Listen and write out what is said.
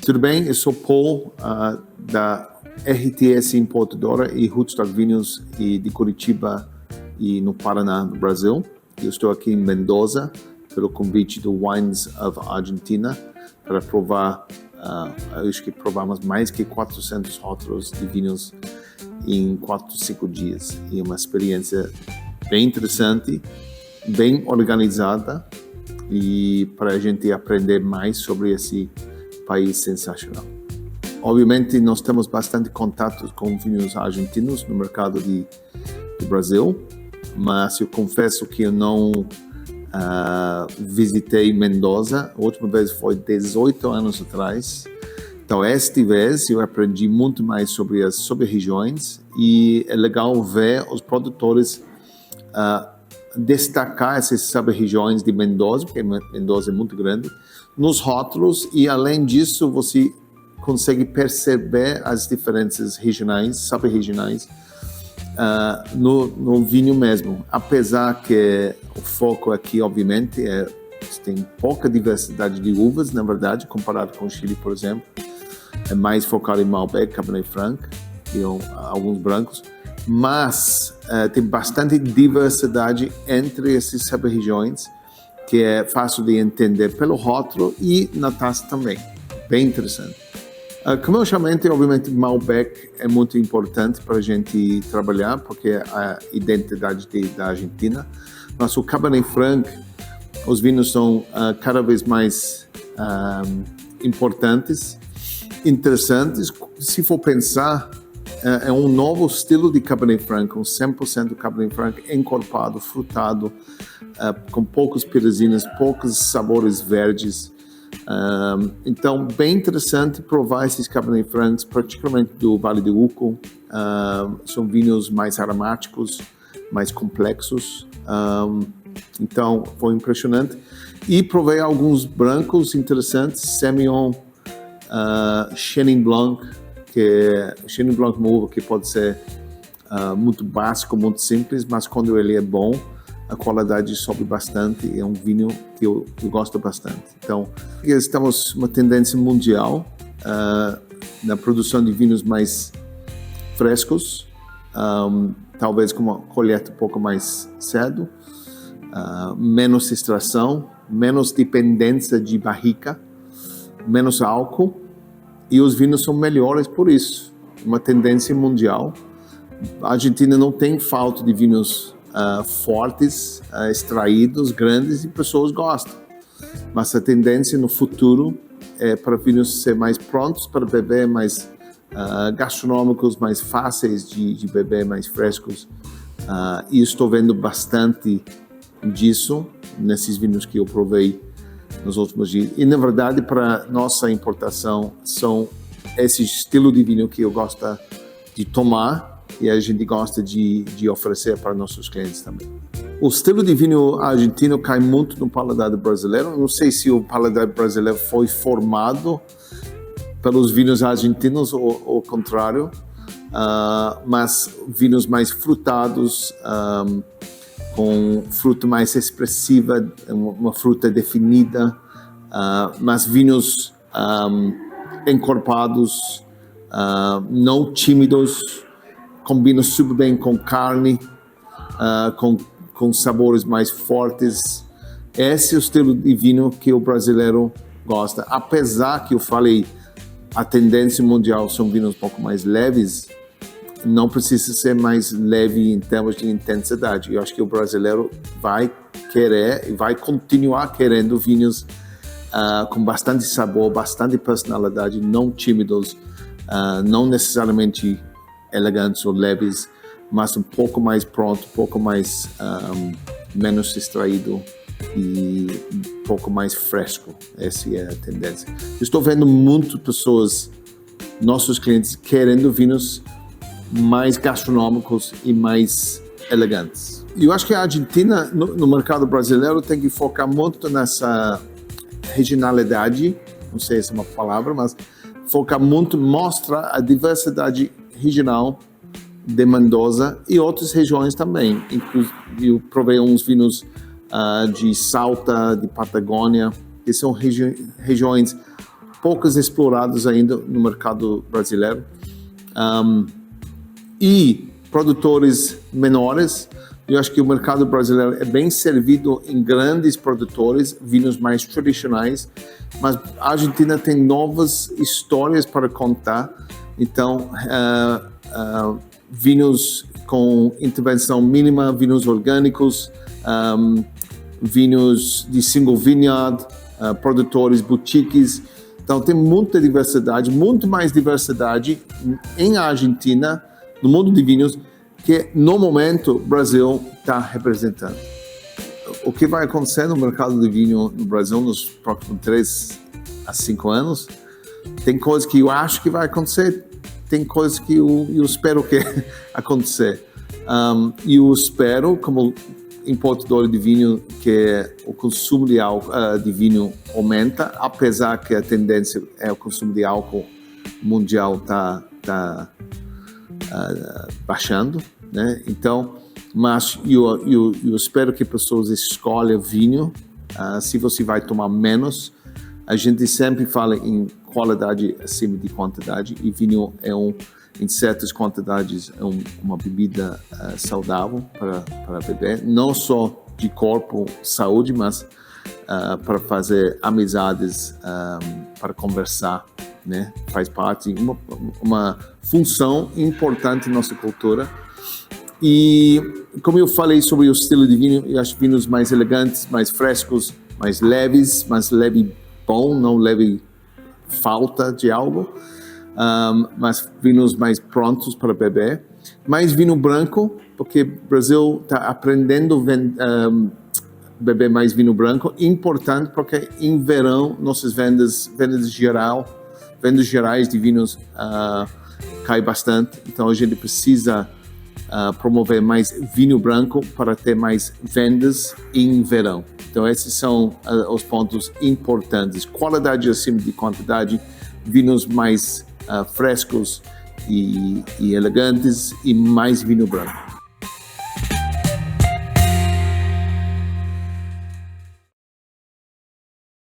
Tudo bem? Eu sou Paul, da RTS Importadora e Rootstock Vinhos de Curitiba e no Paraná, no Brasil. Eu estou aqui em Mendoza pelo convite do Wines of Argentina para provar, acho que provamos mais que 400 rótulos de vinhos em 4, 5 dias. E é uma experiência bem interessante, bem organizada e para a gente aprender mais sobre esse país sensacional. Obviamente, nós temos bastante contato com vinhos argentinos no mercado do Brasil, mas eu confesso que eu não visitei Mendoza. A última vez foi 18 anos atrás. Então, esta vez eu aprendi muito mais sobre as sub-regiões e é legal ver os produtores destacar essas sub-regiões de Mendoza, porque Mendoza é muito grande, nos rótulos, e além disso você consegue perceber as diferenças regionais, sub-regionais, no vinho mesmo. Apesar que o foco aqui, obviamente, tem pouca diversidade de uvas, na verdade, comparado com o Chile, por exemplo. É mais focado em Malbec, Cabernet Franc e alguns brancos. Mas tem bastante diversidade entre essas sub-regiões, que é fácil de entender pelo rótulo e na taça também. Bem interessante. Comercialmente, obviamente, Malbec é muito importante para a gente trabalhar, porque é a identidade da Argentina. Mas o Cabernet Franc, os vinhos são cada vez mais importantes, interessantes. Se for pensar, é um novo estilo de Cabernet Franc, um 100% Cabernet Franc encorpado, frutado, com poucos pirazinas, poucos sabores verdes. Então, bem interessante provar esses Cabernet Francs, particularmente do Vale do Uco. São vinhos mais aromáticos, mais complexos. Então, foi impressionante. E provei alguns brancos interessantes, Semillon, Chenin Blanc, que Chenin Blanc é uma uva que pode ser muito básico, muito simples, mas quando ele é bom, a qualidade sobe bastante. É um vinho que eu gosto bastante. Então, estamos uma tendência mundial na produção de vinhos mais frescos, talvez com uma colheita um pouco mais cedo, menos extração, menos dependência de barrica, menos álcool, e os vinhos são melhores por isso. Uma tendência mundial. A Argentina não tem falta de vinhos fortes, extraídos, grandes, e pessoas gostam. Mas a tendência no futuro é para vinhos ser mais prontos para beber, mais gastronômicos, mais fáceis de beber, mais frescos. E estou vendo bastante disso nesses vinhos que eu provei nos últimos dias. E, na verdade, para nossa importação, são esse estilo de vinho que eu gosto de tomar e a gente gosta de oferecer para nossos clientes também. O estilo de vinho argentino cai muito no paladar brasileiro. Não sei se o paladar brasileiro foi formado pelos vinhos argentinos ou o contrário, mas vinhos mais frutados, com fruta mais expressiva, uma fruta definida, mas vinhos encorpados, não tímidos, combinam super bem com carne, com sabores mais fortes. Esse é o estilo de vinho que o brasileiro gosta. Apesar que eu falei, a tendência mundial são vinhos um pouco mais leves, não precisa ser mais leve em termos de intensidade. Eu acho que o brasileiro vai querer e vai continuar querendo vinhos com bastante sabor, bastante personalidade, não tímidos, não necessariamente elegantes ou leves, mas um pouco mais pronto, um pouco mais menos extraído e um pouco mais fresco. Essa é a tendência. Estou vendo muitas pessoas, nossos clientes, querendo vinhos mais gastronômicos e mais elegantes. Eu acho que a Argentina, no mercado brasileiro, tem que focar muito nessa regionalidade, não sei se é uma palavra, mas focar muito, mostra a diversidade regional de Mendoza e outras regiões também. Eu provei uns vinhos de Salta, de Patagônia, que são regiões poucos explorados ainda no mercado brasileiro. E produtores menores, eu acho que o mercado brasileiro é bem servido em grandes produtores, vinhos mais tradicionais, mas a Argentina tem novas histórias para contar. Então, vinhos com intervenção mínima, vinhos orgânicos, vinhos de single vineyard, produtores boutiques. Então, tem muita diversidade, muito mais diversidade em Argentina, no mundo de vinhos, que no momento o Brasil está representando. O que vai acontecer no mercado de vinho no Brasil nos próximos 3 a 5 anos? Tem coisas que eu acho que vai acontecer, tem coisas que eu espero que acontecer. E eu espero, como importador de vinho, que o consumo de vinho aumenta, apesar que a tendência é o consumo de álcool mundial tá baixando, né? Então, mas eu espero que pessoas escolham vinho. Se você vai tomar menos, a gente sempre fala em qualidade acima de quantidade, e vinho em certas quantidades é uma bebida saudável para beber, não só de corpo, saúde, mas para fazer amizades, para conversar, né? Faz parte de uma função importante na nossa cultura. E como eu falei sobre o estilo de vinho, eu acho vinhos mais elegantes, mais frescos, mais leves, mais leve bom, não leve falta de algo, mas vinhos mais prontos para beber. Mais vinho branco, porque o Brasil está aprendendo a beber mais vinho branco. Importante porque em verão nossas vendas gerais de vinhos cai bastante. Então a gente precisa promover mais vinho branco para ter mais vendas em verão. Então esses são os pontos importantes: qualidade acima de quantidade, vinhos mais frescos e elegantes, e mais vinho branco.